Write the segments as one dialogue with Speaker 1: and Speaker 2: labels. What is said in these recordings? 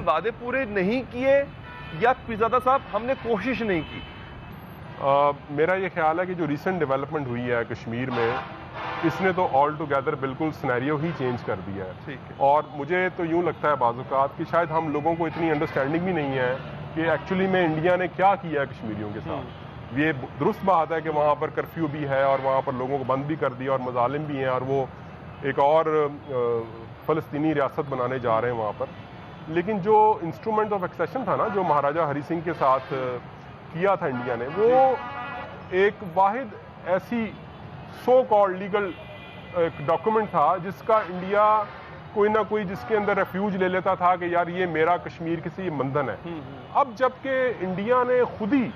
Speaker 1: وعدے پورے نہیں کیے یا پیرزادہ صاحب ہم نے کوشش نہیں کی؟
Speaker 2: میرا یہ خیال ہے کہ جو ریسنٹ ڈیولپمنٹ ہوئی ہے کشمیر میں اس نے تو آل ٹوگیدر بالکل سینیریو ہی چینج کر دیا ہے. اور مجھے تو یوں لگتا ہے بعض اوقات کہ شاید ہم لوگوں کو اتنی انڈرسٹینڈنگ بھی نہیں ہے کہ ایکچولی میں انڈیا نے کیا کیا ہے کشمیریوں کے ساتھ. یہ درست بات ہے کہ وہاں پر کرفیو بھی ہے اور وہاں پر لوگوں کو بند بھی کر دیا اور مظالم بھی ہیں اور وہ ایک اور فلسطینی ریاست بنانے جا رہے ہیں وہاں پر. لیکن جو انسٹرومنٹ آف ایکسیشن تھا نا جو مہاراجہ ہری سنگھ کے ساتھ کیا تھا انڈیا نے, وہ ایک واحد ایسی سو کالڈ لیگل ڈاکومنٹ تھا جس کا انڈیا کوئی نہ کوئی جس کے اندر ریفیوج لے لیتا تھا کہ یار یہ میرا کشمیر کسی بندھن ہے. اب جب کہ انڈیا نے خود ہی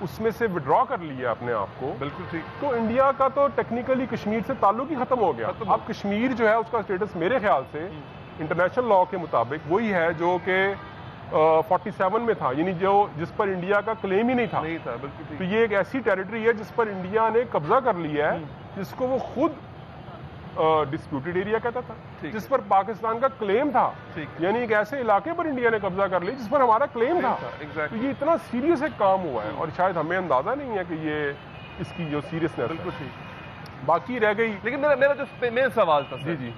Speaker 2: اس میں سے وڈرا کر لیا اپنے آپ کو,
Speaker 1: بالکل ٹھیک,
Speaker 2: تو انڈیا کا تو ٹیکنیکلی کشمیر سے تعلق ہی ختم ہو گیا. اب کشمیر جو ہے اس کا اسٹیٹس میرے خیال سے انٹرنیشنل لاء کے مطابق وہی ہے جو کہ 47 میں تھا, یعنی جو جس پر انڈیا کا کلیم ہی نہیں تھا. تو یہ ایک ایسی ٹیریٹری ہے جس پر انڈیا نے قبضہ کر لیا ہے جس کو وہ خود ڈسپیوٹیڈ ایریا کہتا تھا, جس پر پاکستان کا کلیم تھا. یعنی ایک ایسے علاقے پر انڈیا نے قبضہ کر لی جس پر ہمارا کلیم تھا. تو یہ اتنا سیریس ایک کام ہوا ہے اور شاید ہمیں اندازہ نہیں ہے کہ یہ اس کی جو سیریسنیس ہے باقی رہ گئی.
Speaker 1: لیکن میرا جو مین سوال تھا,
Speaker 2: جی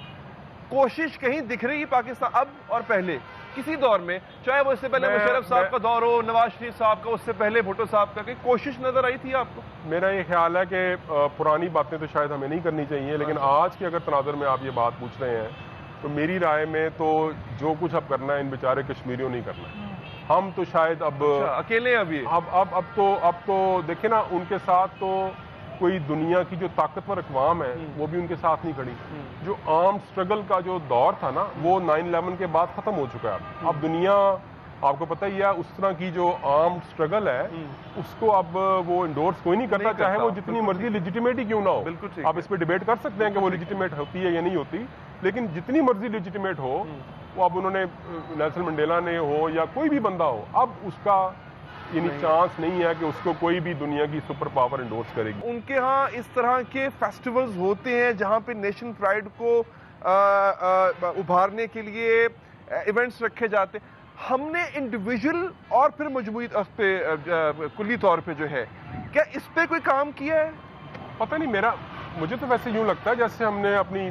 Speaker 1: کوشش کہیں دکھ رہی ہے پاکستان اب اور پہلے کسی دور میں, چاہے وہ اس سے پہلے مشرف صاحب کا دور ہو, نواز شریف صاحب کا, اس سے پہلے بھٹو صاحب کا, کہ کوشش نظر آئی تھی آپ کو؟
Speaker 2: میرا یہ خیال ہے کہ پرانی باتیں تو شاید ہمیں نہیں کرنی چاہیے, لیکن آج کے اگر تناظر میں آپ یہ بات پوچھ رہے ہیں تو میری رائے میں تو جو کچھ اب کرنا ہے ان بیچارے کشمیریوں نہیں کرنا ہے. ہم تو شاید اب
Speaker 1: اکیلے
Speaker 2: اب تو دیکھیں نا, ان کے ساتھ تو کوئی دنیا کی جو طاقتور اقوام ہے وہ بھی ان کے ساتھ نہیں کھڑی. جو آرم سٹرگل کا جو دور تھا نا وہ 9/11 کے بعد ختم ہو چکا ہے. اب دنیا آپ کو پتہ ہی ہے اس طرح کی جو آرم سٹرگل ہے اس کو اب وہ انڈورس کوئی نہیں کرتا, چاہے وہ جتنی مرضی لیجیٹیمیٹ ہی کیوں نہ ہو. آپ اس پہ ڈیبیٹ کر سکتے ہیں کہ وہ لیجیٹیمیٹ ہوتی ہے یا نہیں ہوتی, لیکن جتنی مرضی لیجیٹیمیٹ ہو وہ اب انہوں نے نیلسن منڈیلا نے ہو یا کوئی بھی بندہ ہو, اب اس کا یعنی چانس نہیں ہے کہ اس کو کوئی بھی دنیا کی سپر پاور انڈورس کرے گی.
Speaker 1: ان کے ہاں اس طرح کے فیسٹیولز ہوتے ہیں جہاں پہ نیشن پرائڈ کو ابھارنے کے لیے ایونٹس رکھے جاتے ہیں. ہم نے انڈیویجول اور پھر مجموعی کلی طور پہ جو ہے, کیا اس پہ کوئی کام کیا ہے؟
Speaker 2: پتہ نہیں, مجھے تو ویسے یوں لگتا ہے جیسے ہم نے اپنی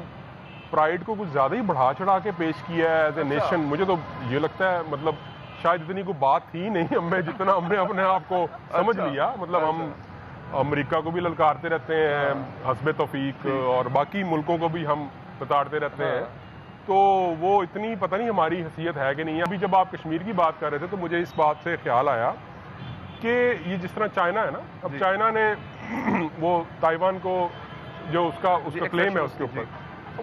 Speaker 2: پرائڈ کو کچھ زیادہ ہی بڑھا چڑھا کے پیش کیا ہے ایز اے نیشن. مجھے تو یہ لگتا ہے مطلب شاید اتنی کوئی بات تھی نہیں ہمیں جتنا ہم نے اپنے آپ کو سمجھ لیا. مطلب ہم امریکہ کو بھی للکارتے رہتے ہیں حسب توفیق اور باقی ملکوں کو بھی ہم بتاڑتے رہتے ہیں, تو وہ اتنی پتہ نہیں ہماری حیثیت ہے کہ نہیں ہے. ابھی جب آپ کشمیر کی بات کر رہے تھے تو مجھے اس بات سے خیال آیا کہ یہ جس طرح چائنا ہے نا, اب چائنا نے وہ تائیوان کو جو اس کا کلیم ہے اس کے اوپر,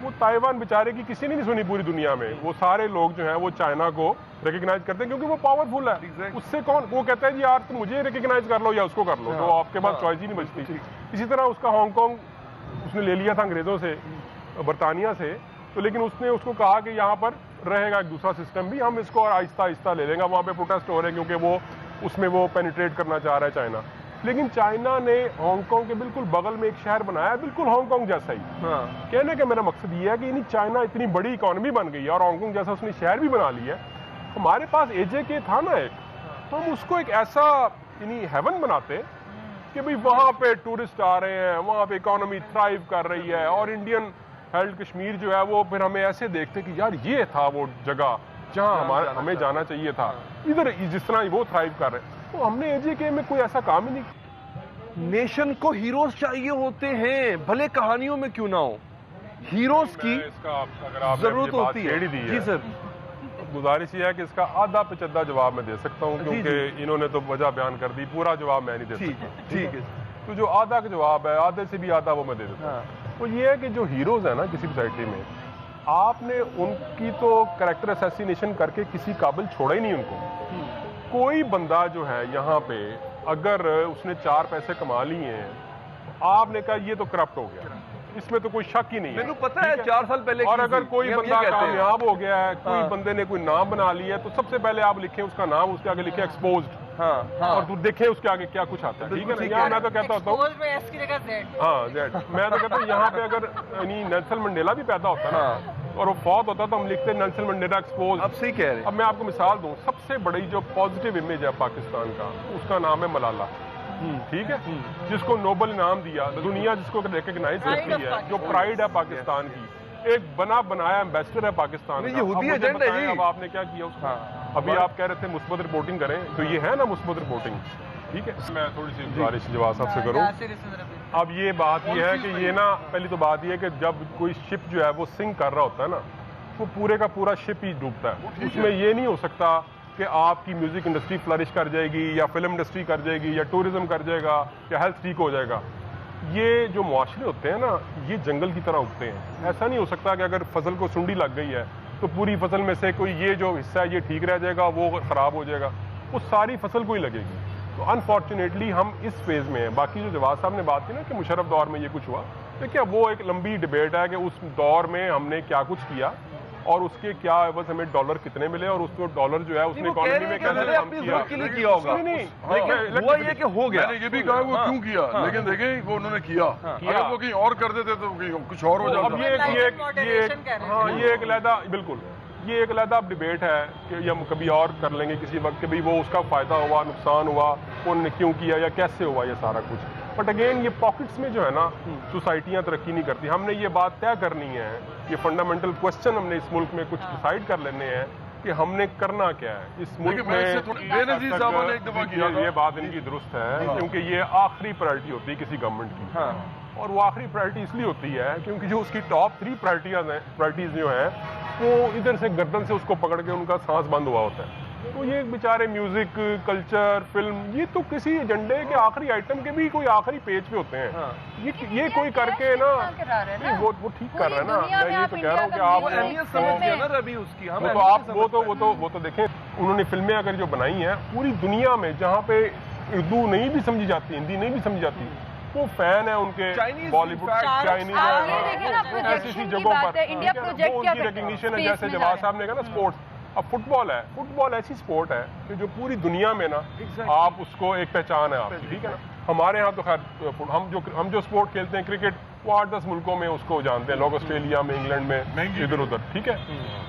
Speaker 2: وہ تائیوان بیچارے کی کسی نے نہیں سنی پوری دنیا میں. وہ سارے لوگ جو ہیں وہ چائنا کو ریکگنائز کرتے ہیں کیونکہ وہ پاورفل ہے. اس سے کون وہ کہتا ہے جی یار تم مجھے ریکگنائز کر لو یا اس کو کر لو, تو آپ کے پاس چوائس ہی نہیں بچتی. اسی طرح اس کا ہانگ کانگ اس نے لے لیا تھا انگریزوں سے, برطانیہ سے, تو لیکن اس نے اس کو کہا کہ یہاں پر رہے گا ایک دوسرا سسٹم بھی, ہم اس کو آہستہ آہستہ لے لیں گا. وہاں پہ پروٹیسٹ ہو رہے ہیں کیونکہ وہ اس میں وہ پینیٹریٹ کرنا چاہ رہا ہے چائنا. لیکن چائنا نے ہانگ کانگ کے بالکل بغل میں ایک شہر بنایا ہے بالکل ہانگ کانگ جیسا ہی. کہنے کا میرا مقصد یہ ہے کہ یعنی چائنا اتنی بڑی اکانومی بن گئی ہے اور ہانگ کانگ جیسا اس نے شہر بھی بنا لیا ہے. ہمارے پاس AJK تھا نا ایک, تو ہم اس کو ایک ایسا یعنی ہیون بناتے کہ بھئی وہاں پہ ٹورسٹ آ رہے ہیں, وہاں پہ اکانومی تھرائیو کر رہی ہے, اور انڈین ہیلڈ کشمیر جو ہے وہ پھر ہمیں ایسے دیکھتے کہ یار یہ تھا وہ جگہ جہاں ہمیں جانا چاہیے تھا, ادھر جس طرح وہ تھرائیو کر رہے ہیں. تو ہم نے AJK میں کوئی ایسا کام ہی نہیں.
Speaker 1: نیشن کو ہیروز چاہیے ہوتے ہیں, بھلے کہانیوں میں کیوں نہ ہو, ہیروز کی ضرورت ہوتی ہے. جی سر,
Speaker 2: گزارش یہ ہے کہ اس کا آدھا پچدہ جواب میں دے سکتا ہوں کیونکہ انہوں نے تو وجہ بیان کر دی, پورا جواب میں نہیں دے سکتا.
Speaker 1: ٹھیک ہے,
Speaker 2: تو جو آدھا کا جواب ہے, آدھے سے بھی آدھا وہ میں دے دیتا ہوں. وہ یہ ہے کہ جو ہیروز ہیں نا کسی سوسائٹی میں, آپ نے ان کی تو کریکٹر اسیسینیشن کر کے کسی قابل چھوڑا ہی نہیں ان کو. کوئی بندہ جو ہے یہاں پہ اگر اس نے 4 پیسے کما لیے ہیں, آپ نے کہا یہ تو کرپٹ ہو گیا, اس میں تو کوئی شک ہی نہیں ہے.
Speaker 1: مجھے پتا ہے 4 سال پہلے,
Speaker 2: اور اگر کوئی بندہ کامیاب ہو گیا ہے, کوئی بندے نے کوئی نام بنا لیا ہے, تو سب سے پہلے آپ لکھیں اس کا نام, اس کے آگے لکھیں ایکسپوزڈ, اور تو دیکھیں اس کے آگے کیا کچھ آتا ہے. ٹھیک ہے نا, یہاں میں تو کہتا ہوتا ہوں
Speaker 3: ہاں
Speaker 2: میں تو کہتا ہوں یہاں پہ اگر نیلسن منڈیلا بھی پیدا ہوتا نا اور وہ فوت ہوتا تو ہم لکھتے نیلسن منڈیلا ایکسپوز.
Speaker 1: اب صحیح کہہ رہے ہیں.
Speaker 2: اب میں آپ کو مثال دوں, سب سے بڑی جو پازیٹیو امیج ہے پاکستان کا, اس کا نام ہے ملالہ. ٹھیک ہے, جس کو نوبل انعام دیا, دنیا جس کو ریکگنائز کرتی ہے, جو پرائڈ ہے پاکستان کی, ایک بنا بنایا ایمبیسڈر ہے پاکستان کا.
Speaker 1: یہودی ایجنٹ ہے جی.
Speaker 2: اب آپ نے کیا کیا اس کا؟ ابھی آپ کہہ رہے تھے مثبت رپورٹنگ کریں, تو یہ ہے نا مثبت رپورٹنگ. ٹھک ہے, میں تھوڑی سی گزارش جواز صاحب سے کروں. اب یہ بات یہ ہے کہ یہ نا, پہلی تو بات یہ ہے کہ جب کوئی شپ جو ہے وہ سنک کر رہا ہوتا ہے نا, وہ پورے کا پورا شپ ہی ڈوبتا ہے. اس میں یہ نہیں ہو سکتا کہ آپ کی میوزک انڈسٹری فلرش کر جائے گی, یا فلم انڈسٹری کر جائے گی, یا ٹورزم کر جائے گا, یا ہیلتھ ٹھیک ہو جائے گا. یہ جو معاشرے ہوتے ہیں نا, یہ جنگل کی طرح اگتے ہیں. ایسا نہیں ہو سکتا کہ اگر فصل کو سنڈی لگ گئی ہے تو پوری فصل میں سے کوئی یہ جو حصہ ہے یہ ٹھیک رہ جائے گا, وہ خراب ہو جائے گا. وہ ساری فصل کو ہی لگے گی. تو انفارچونیٹلی ہم اس فیز میں ہیں. باقی جو جواز صاحب نے بات کی نا کہ مشرف دور میں یہ کچھ ہوا, دیکھیے وہ ایک لمبی ڈبیٹ ہے کہ اس دور میں ہم نے کیا کچھ کیا, اور اس کے کیا عوض ہمیں ڈالر کتنے ملے, اور اس کو ڈالر جو ہے اس نے اکانومی میں کیسے کام کیا.
Speaker 1: کیا ہوگا, ہوا یہ کہ ہو گیا.
Speaker 3: میں نے یہ بھی کہا وہ کیوں کیا, لیکن دیکھیں وہ انہوں نے کیا. اگر وہ کہیں اور کر دیتے تو کچھ اور ہو جاتا.
Speaker 2: اب یہ ایک علیحدہ, بالکل یہ ایک علیحدہ ڈبیٹ ہے کہ یہ ہم کبھی اور کر لیں گے کسی وقت کہ بھئی وہ اس کا فائدہ ہوا, نقصان ہوا, انہوں نے کیوں کیا, یا کیسے ہوا یہ سارا کچھ. بٹ اگین یہ پاکٹس میں جو ہے نا, سوسائٹیاں ترقی نہیں کرتی. ہم نے یہ بات طے کرنی ہے, یہ فنڈامنٹل کوشچن ہم نے اس ملک میں کچھ ڈیسائیڈ کر لینے ہیں کہ ہم نے کرنا کیا ہے اس ملک میں. یہ بات ان کی درست ہے, کیونکہ یہ آخری پرائرٹی ہوتی ہے کسی گورنمنٹ کی. اور وہ آخری پرائرٹی اس لیے ہوتی ہے کیونکہ جو اس کی ٹاپ 3 پرائرٹیز جو ہیں وہ ادھر سے گردن سے اس کو پکڑ کے ان کا سانس بند ہوا ہوتا ہے. تو یہ بیچارے میوزک, کلچر, فلم, یہ تو کسی ایجنڈے کے آخری آئٹم کے بھی کوئی آخری پیج پہ ہوتے ہیں. یہ کوئی کر کے نا وہ ٹھیک کر رہا ہے نا. میں یہ تو کہہ رہا ہوں کہ آپ وہ تو دیکھیں, انہوں نے فلمیں اگر جو بنائی ہیں پوری دنیا میں جہاں پہ اردو نہیں بھی سمجھی جاتی, ہندی نہیں بھی سمجھی جاتی, وہ فین ہے ان کے بالی ووڈ, چائنیز, ایسی ایسی جگہوں پر وہ ان کی ریکگنیشن ہے. جیسے جواز صاحب نے کہا نا اسپورٹس, اب فٹ بال ہے, فٹ بال ایسی اسپورٹ ہے کہ جو پوری دنیا میں نا آپ اس کو ایک پہچان ہے آپ کی. ٹھیک ہے نا, ہمارے ہاں تو خیر ہم جو اسپورٹ کھیلتے ہیں کرکٹ, وہ 8-10 ملکوں میں اس کو جانتے ہیں, لوگ آسٹریلیا میں, انگلینڈ میں, ادھر ادھر. ٹھیک ہے,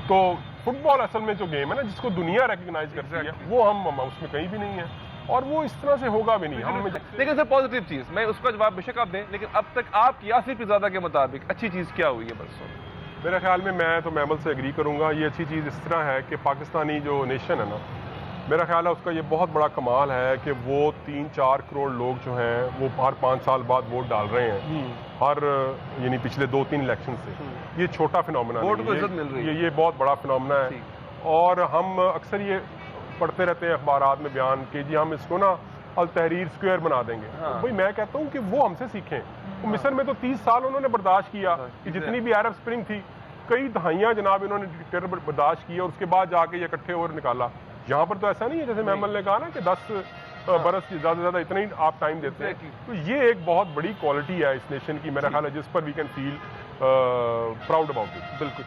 Speaker 2: تو فٹ بال اصل میں جو گیم ہے نا جس کو دنیا ریکگنائز کرتی ہے, وہ ہم اس میں کہیں بھی نہیں ہے, اور وہ اس طرح سے ہوگا بھی نہیں.
Speaker 1: لیکن سر پازیٹیو چیز, میں اس کا جواب بے شک آپ دیں, لیکن اب تک آپ کی آصف پیزادہ کے مطابق اچھی چیز کیا ہوئی ہے برسوں میں؟
Speaker 2: میرے خیال میں تو میمل سے اگری کروں گا. یہ اچھی چیز اس طرح ہے کہ پاکستانی جو نیشن ہے نا, میرا خیال ہے اس کا یہ بہت بڑا کمال ہے کہ وہ 3-4 کروڑ لوگ جو ہیں وہ ہر 5 سال بعد ووٹ ڈال رہے ہیں, ہر یعنی پچھلے 2-3 الیکشن سے. یہ چھوٹا فنومنا نہیں, یہ بہت بڑا فنومنا ہے. اور ہم اکثر یہ پڑھتے رہتے ہیں اخبارات میں بیان کہ جی ہم اس کو نا التحریر اسکوائر بنا دیں گے. بھائی میں کہتا ہوں کہ وہ ہم سے سیکھیں. مصر میں تو 30 سال انہوں نے برداشت کیا کہ جتنی بھی عرب اسپرنگ تھی, کئی دہائیاں جناب انہوں نے ڈکٹیٹر برداشت کیا, اور اس کے بعد جا کے یہ اکٹھے اور نکالا. یہاں پر تو ایسا نہیں ہے جیسے محمل نے کہا نا کہ 10 برس زیادہ سے زیادہ اتنا ہی آپ ٹائم دیتے ہیں. تو یہ ایک بہت بڑی کوالٹی ہے اس نیشن کی, میرا خیال ہے جس پر we can feel proud about it. بالکل.